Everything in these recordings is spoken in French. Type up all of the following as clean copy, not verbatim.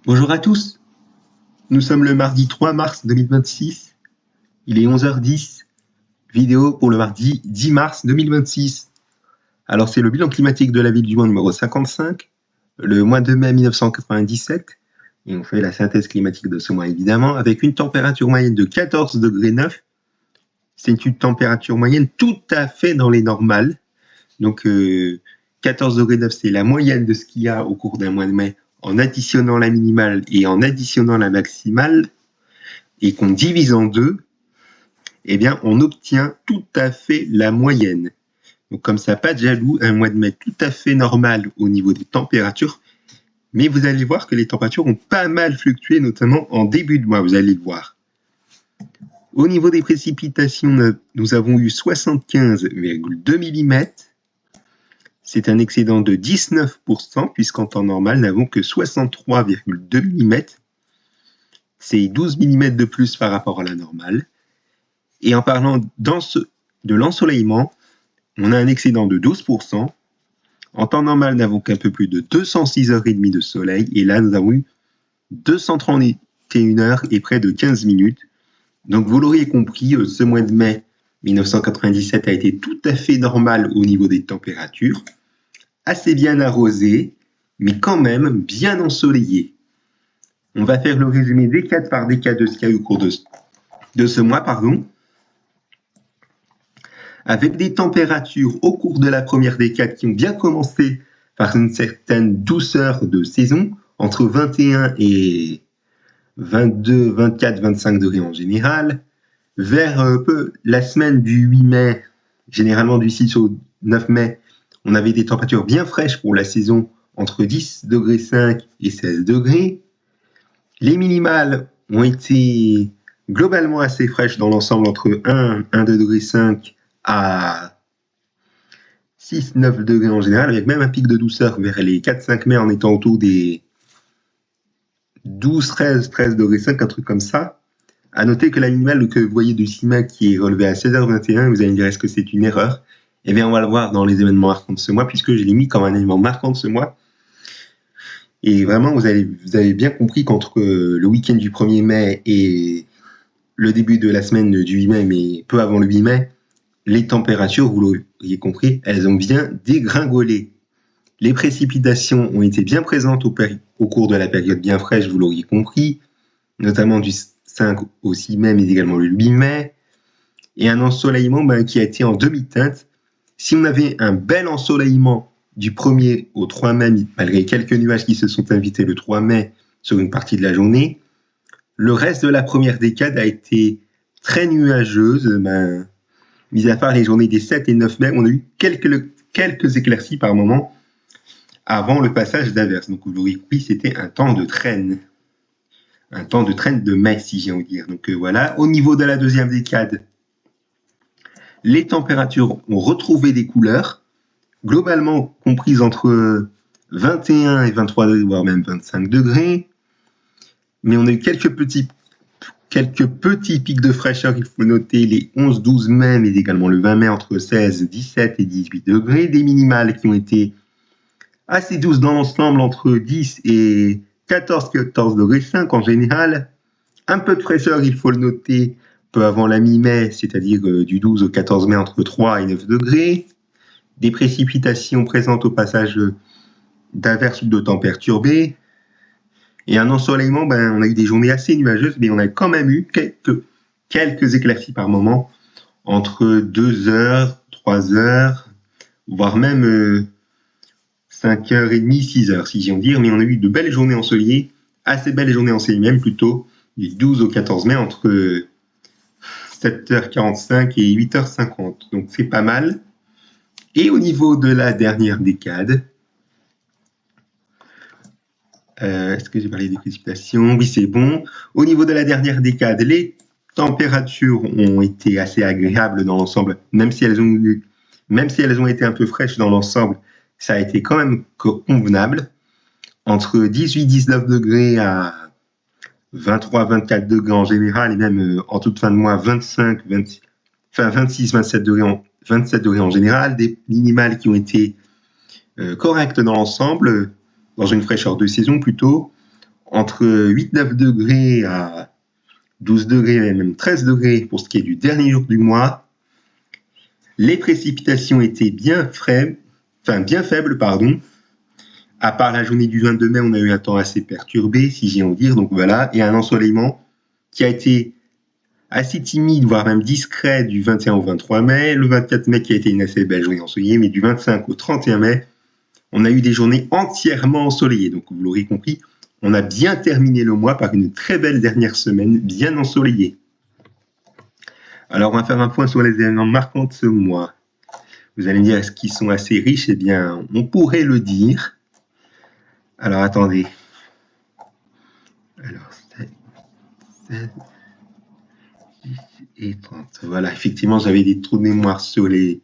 Bonjour à tous, nous sommes le mardi 3 mars 2026, il est 11h10, vidéo pour le mardi 10 mars 2026. Alors c'est le bilan climatique de la ville du Mans numéro 55, le mois de mai 1997, et on fait la synthèse climatique de ce mois évidemment, avec une température moyenne de 14 degrés 9. C'est une température moyenne tout à fait dans les normales, donc 14 degrés 9 c'est la moyenne de ce qu'il y a au cours d'un mois de mai, en additionnant la minimale et en additionnant la maximale, et qu'on divise en deux, eh bien, on obtient tout à fait la moyenne. Donc, comme ça, pas de jaloux, un mois de mai tout à fait normal au niveau des températures, mais vous allez voir que les températures ont pas mal fluctué, notamment en début de mois, vous allez le voir. Au niveau des précipitations, nous avons eu 75,2 mm. C'est un excédent de 19%, puisqu'en temps normal, nous n'avons que 63,2 mm. C'est 12 mm de plus par rapport à la normale. Et en parlant de l'ensoleillement, on a un excédent de 12%. En temps normal, nous n'avons qu'un peu plus de 206h30 de soleil. Et là, nous avons eu 231 heures et près de 15 minutes. Donc, vous l'auriez compris, ce mois de mai 1997 a été tout à fait normal au niveau des températures. Assez bien arrosé, mais quand même bien ensoleillé. On va faire le résumé décade par décade de ce qu'il y a eu au cours de ce mois, avec des températures au cours de la première décade qui ont bien commencé par une certaine douceur de saison, entre 21 et 22, 24, 25 degrés en général. Vers la semaine du 8 mai, généralement du 6 au 9 mai, on avait des températures bien fraîches pour la saison, entre 10 degrés 5 et 16 degrés. Les minimales ont été globalement assez fraîches dans l'ensemble, entre 1 degré 5 à 6-9 degrés en général, avec même un pic de douceur vers les 4-5 mai en étant autour des 12-13 degrés 5, un truc comme ça. À noter que la minimale que vous voyez du 6 mai qui est relevée à 16h21, vous allez me dire est-ce que c'est une erreur? Eh bien, on va le voir dans les événements marquants de ce mois, puisque je l'ai mis comme un événement marquant de ce mois. Et vraiment, vous avez bien compris qu'entre le week-end du 1er mai et le début de la semaine du 8 mai, mais peu avant le 8 mai, les températures, vous l'auriez compris, elles ont bien dégringolé. Les précipitations ont été bien présentes au cours de la période bien fraîche, vous l'auriez compris, notamment du 5 au 6 mai, mais également le 8 mai, et un ensoleillement qui a été en demi-teinte. Si on avait un bel ensoleillement du 1er au 3 mai, malgré quelques nuages qui se sont invités le 3 mai sur une partie de la journée, le reste de la première décade a été très nuageuse, mis à part les journées des 7 et 9 mai, on a eu quelques éclaircies par moment avant le passage d'averse. Donc, vous l'aurez compris, c'était un temps de traîne. Un temps de traîne de mai, si j'ai envie de dire. Donc, voilà. Au niveau de la deuxième décade, les températures ont retrouvé des couleurs, globalement comprises entre 21 et 23 degrés, voire même 25 degrés. Mais on a eu quelques petits pics de fraîcheur, il faut noter les 11-12 mai, mais également le 20 mai entre 16, 17 et 18 degrés. Des minimales qui ont été assez douces dans l'ensemble, entre 10 et 14 degrés 5 en général. Un peu de fraîcheur, il faut le noter, peu avant la mi-mai, c'est-à-dire du 12 au 14 mai entre 3 et 9 degrés. Des précipitations présentes au passage d'averses ou de temps perturbés. Et un ensoleillement, on a eu des journées assez nuageuses, mais on a quand même eu quelques éclaircies par moment, entre 2 heures, 3 heures, voire même 5h30, 6h, si j'en dire. Mais on a eu de belles journées ensoleillées, assez belles journées ensoleillées même plutôt, du 12 au 14 mai, entre 7h45 et 8h50. Donc c'est pas mal. Et au niveau de la dernière décade, est-ce que j'ai parlé des précipitations? Oui, c'est bon. Au niveau de la dernière décade, les températures ont été assez agréables dans l'ensemble, même si elles ont été un peu fraîches dans l'ensemble, ça a été quand même convenable. Entre 18-19 degrés à 23-24 degrés en général, et même en toute fin de mois, 26-27 degrés en général, des minimales qui ont été correctes dans l'ensemble, dans une fraîcheur de saison plutôt, entre 8-9 degrés à 12 degrés, et même 13 degrés pour ce qui est du dernier jour du mois. Les précipitations étaient bien faibles, pardon. À part la journée du 22 mai, on a eu un temps assez perturbé, si j'ai envie de dire, donc voilà, et un ensoleillement qui a été assez timide, voire même discret du 21 au 23 mai. Le 24 mai qui a été une assez belle journée ensoleillée, mais du 25 au 31 mai, on a eu des journées entièrement ensoleillées. Donc vous l'aurez compris, on a bien terminé le mois par une très belle dernière semaine, bien ensoleillée. Alors on va faire un point sur les événements marquants de ce mois. Vous allez me dire, est-ce qu'ils sont assez riches? Eh bien, on pourrait le dire. Alors attendez. Alors, 7, 10 et 30. Voilà, effectivement, j'avais des trous de mémoire sur les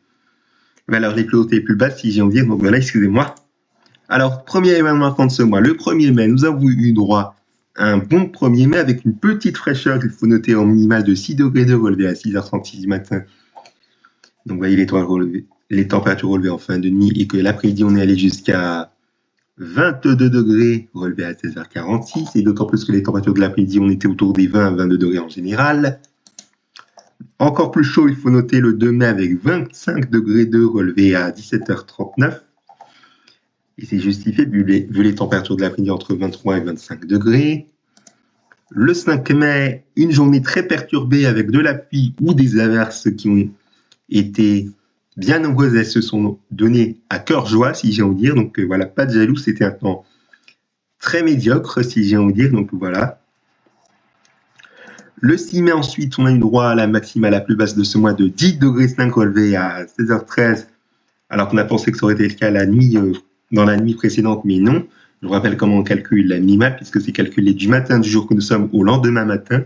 valeurs les plus hautes et les plus basses, si j'ai envie de dire. Donc voilà, excusez-moi. Alors, premier événement marquant de ce mois, le 1er mai, nous avons eu droit à un bon 1er mai avec une petite fraîcheur, il faut noter en minimal de 6 degrés de relevé à 6h36 du matin. Donc, vous voyez les températures relevées en fin de nuit et que l'après-midi, on est allé jusqu'à 22 degrés relevés à 16h46 et d'autant plus que les températures de l'après-midi, on était autour des 20 à 22 degrés en général. Encore plus chaud, il faut noter le 2 mai avec 25 degrés de relevé à 17h39. Et c'est justifié vu les températures de l'après-midi entre 23 et 25 degrés. Le 5 mai, une journée très perturbée avec de la pluie ou des averses qui ont été bien nombreuses. Elles se sont données à cœur joie, si j'ai envie de dire. Donc voilà, pas de jaloux, c'était un temps très médiocre, si j'ai envie de dire. Donc voilà. Le 6 mai, ensuite, on a eu droit à la maximale la plus basse de ce mois de 10 degrés 5 relevés à 16h13, alors qu'on a pensé que ça aurait été le cas dans la nuit précédente, mais non. Je vous rappelle comment on calcule la minimale, puisque c'est calculé du matin du jour que nous sommes au lendemain matin.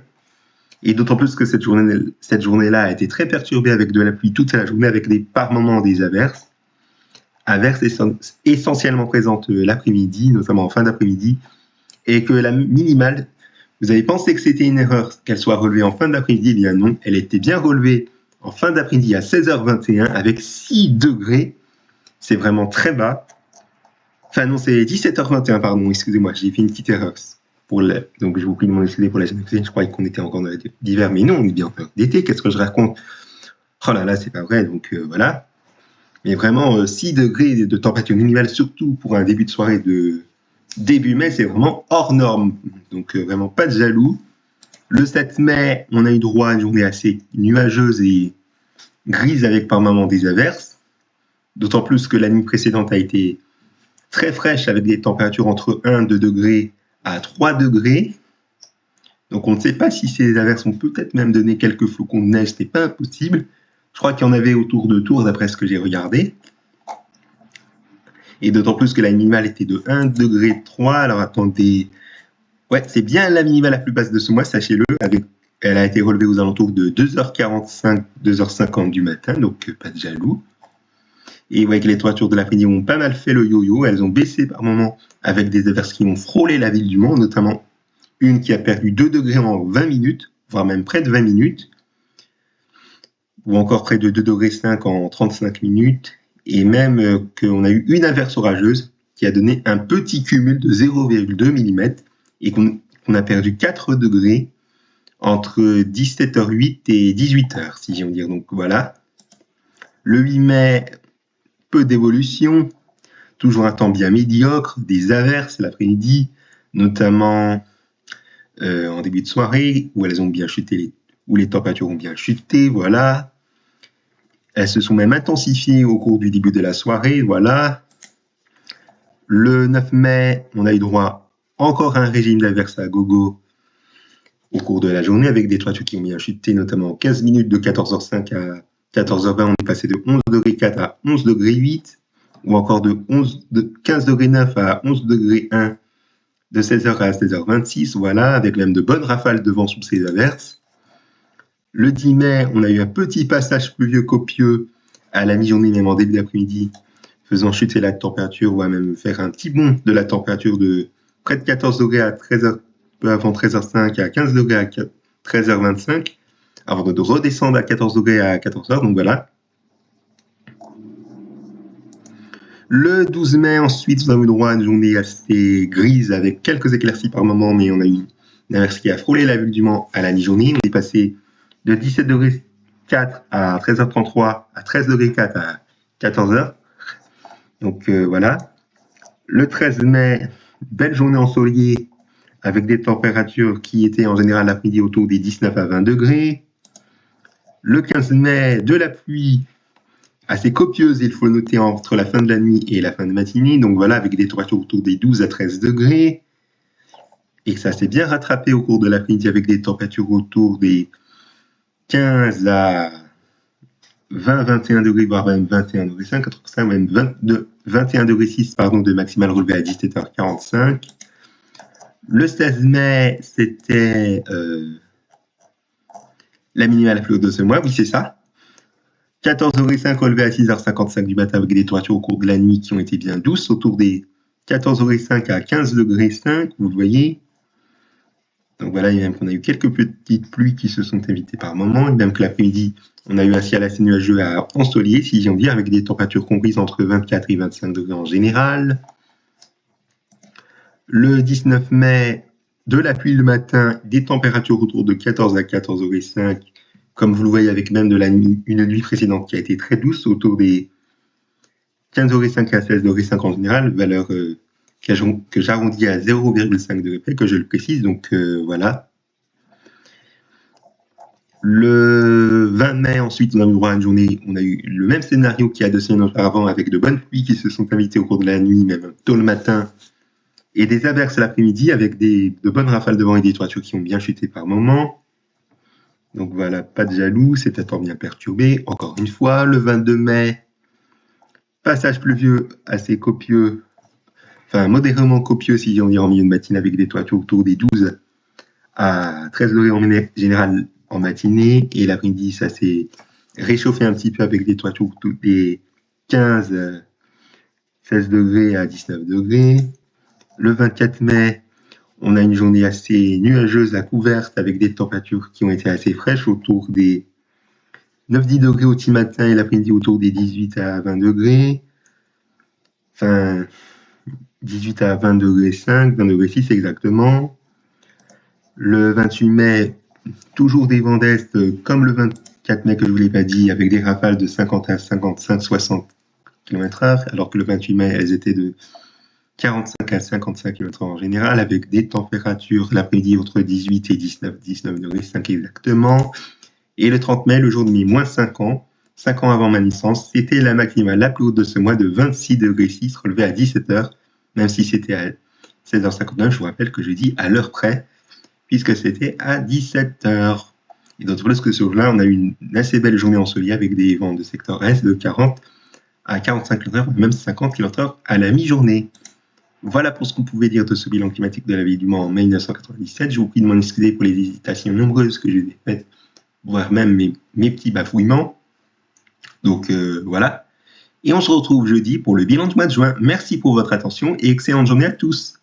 Et d'autant plus que cette journée-là a été très perturbée avec de la pluie toute la journée, avec par moments des averses. Averses essentiellement présentes l'après-midi, notamment en fin d'après-midi, et que la minimale, vous avez pensé que c'était une erreur qu'elle soit relevée en fin d'après-midi, eh bien non, elle était bien relevée en fin d'après-midi à 16h21 avec 6 degrés. C'est vraiment très bas. Enfin non, c'est 17h21, pardon, excusez-moi, j'ai fait une petite erreur. Donc je vous prie de m'en excuser pour la génération, je croyais qu'on était encore dans l'hiver, mais non, on est bien en période d'été, qu'est-ce que je raconte? Oh là là, c'est pas vrai, donc voilà. Mais vraiment, 6 degrés de température minimale, surtout pour un début de soirée de début mai, c'est vraiment hors norme. Donc vraiment pas de jaloux. Le 7 mai, on a eu droit à une journée assez nuageuse et grise avec par moments des averses. D'autant plus que la nuit précédente a été très fraîche avec des températures entre 1-2 degrés à 3 degrés. Donc on ne sait pas si ces averses ont peut-être même donné quelques flocons de neige, c'est pas impossible. Je crois qu'il y en avait autour de Tours d'après ce que j'ai regardé. Et d'autant plus que la minimale était de 1 degré 3. Alors attendez, ouais, c'est bien la minimale la plus basse de ce mois, sachez-le. Elle a été relevée aux alentours de 2h45, 2h50 du matin, donc pas de jaloux. Et vous voyez que les températures de l'après-midi ont pas mal fait le yo-yo. Elles ont baissé par moments avec des averses qui ont frôlé la ville du Mans, notamment une qui a perdu 2 degrés en 20 minutes, voire même près de 20 minutes, ou encore près de 2 degrés 5 en 35 minutes, et même qu'on a eu une averse orageuse qui a donné un petit cumul de 0,2 mm et qu'on a perdu 4 degrés entre 17h08 et 18h, si j'ai envie de dire. Donc voilà. Le 8 mai, peu d'évolution, toujours un temps bien médiocre, des averses l'après-midi, notamment en début de soirée, où elles ont bien chuté, où les températures ont bien chuté, voilà. Elles se sont même intensifiées au cours du début de la soirée, voilà. Le 9 mai, on a eu droit encore à un régime d'averses à gogo au cours de la journée, avec des températures qui ont bien chuté, notamment en 15 minutes de 14h05 à 14h20, on est passé de 11 degrés 4 à 11 degrés 8, ou encore de 15 degrés 9 à 11 degrés 1, de 16h à 16h26, voilà, avec même de bonnes rafales de vent sous ces averses. Le 10 mai, on a eu un petit passage pluvieux copieux à la mi-journée, même en début d'après-midi, faisant chuter la température, ou à même faire un petit bond de la température de près de 14 degrés à 13h, peu avant 13h05 à 15 degrés à 13h25, avant de redescendre à 14 degrés à 14h, donc voilà. Le 12 mai, ensuite, nous avons eu droit à une journée assez grise avec quelques éclaircies par moment, mais on a eu une averse qui a frôlé la ville du Mans à la mi-journée. On est passé de 17 degrés 4 à 13h33 à 13 degrés 4 à 14h. Donc voilà. Le 13 mai, belle journée ensoleillée avec des températures qui étaient en général l'après-midi autour des 19 à 20 degrés. Le 15 mai, de la pluie assez copieuse, il faut le noter, entre la fin de la nuit et la fin de matinée. Donc voilà, avec des températures autour des 12 à 13 degrés. Et ça s'est bien rattrapé au cours de l'après-midi avec des températures autour des 15 à 20, 21 degrés, voire même 21 degrés 5, ça, même 21 degrés 6, pardon, de maximal relevé à 17h45. Le 16 mai, c'était la minimale la plus haute de ce mois, oui, c'est ça. 14 degrés 5 relevé à 6h55 du matin avec des températures au cours de la nuit qui ont été bien douces, autour des 14 degrés 5 à 15 degrés 5, vous le voyez. Donc voilà, et même qu'on a eu quelques petites pluies qui se sont évitées par moments, et même que l'après-midi, on a eu un ciel assez nuageux à ensoleillé, si j'en dire, avec des températures comprises entre 24 et 25 degrés en général. Le 19 mai, de la pluie le matin, des températures autour de 14 à 14 degrés 5, comme vous le voyez avec même une nuit précédente qui a été très douce, autour des 15 degrés 5 à 16 degrés 5 en général, valeur que j'arrondis à 0,5 degrés près, que je le précise, donc voilà. Le 20 mai, ensuite, on a eu droit à une journée, on a eu le même scénario qu'il y a 2 semaines auparavant, avec de bonnes pluies qui se sont invitées au cours de la nuit, même tôt le matin, et des averses l'après-midi, avec de bonnes rafales de vent et des toitures qui ont bien chuté par moments. Donc voilà, pas de jaloux, c'est un temps bien perturbé. Encore une fois, le 22 mai, passage pluvieux assez copieux, enfin modérément copieux si on dit en milieu de matinée, avec des toitures autour des 12 à 13 degrés en général en matinée, et l'après-midi ça s'est réchauffé un petit peu avec des toitures autour des 15 16 degrés à 19 degrés. Le 24 mai, on a une journée assez nuageuse à couverte avec des températures qui ont été assez fraîches, autour des 9-10 degrés au petit matin et l'après-midi autour des 18 à 20 degrés. Enfin, 18 à 20 degrés 5, 20 degrés 6 exactement. Le 28 mai, toujours des vents d'est comme le 24 mai que je ne vous l'ai pas dit, avec des rafales de 50 à 55, 60 km/h, alors que le 28 mai, elles étaient de 45 à 55 km/h en général, avec des températures l'après-midi entre 18 et 19 degrés 5 exactement. Et le 30 mai, le jour de mes moins 5 ans avant ma naissance, c'était la maximale la plus haute de ce mois de 26 degrés 6, relevée à 17h, même si c'était à 16h59, je vous rappelle que je dis à l'heure près, puisque c'était à 17h. Et d'autant plus que ce jour-là, on a eu une assez belle journée ensoleillée avec des vents de secteur Est de 40 à 45 km/h, même 50 km/h à la mi-journée. Voilà pour ce qu'on pouvait dire de ce bilan climatique de la ville du Mans en mai 1997. Je vous prie de m'en excuser pour les hésitations nombreuses que j'ai faites, voire même mes petits bafouillements. Donc voilà. Et on se retrouve jeudi pour le bilan du mois de juin. Merci pour votre attention et excellente journée à tous.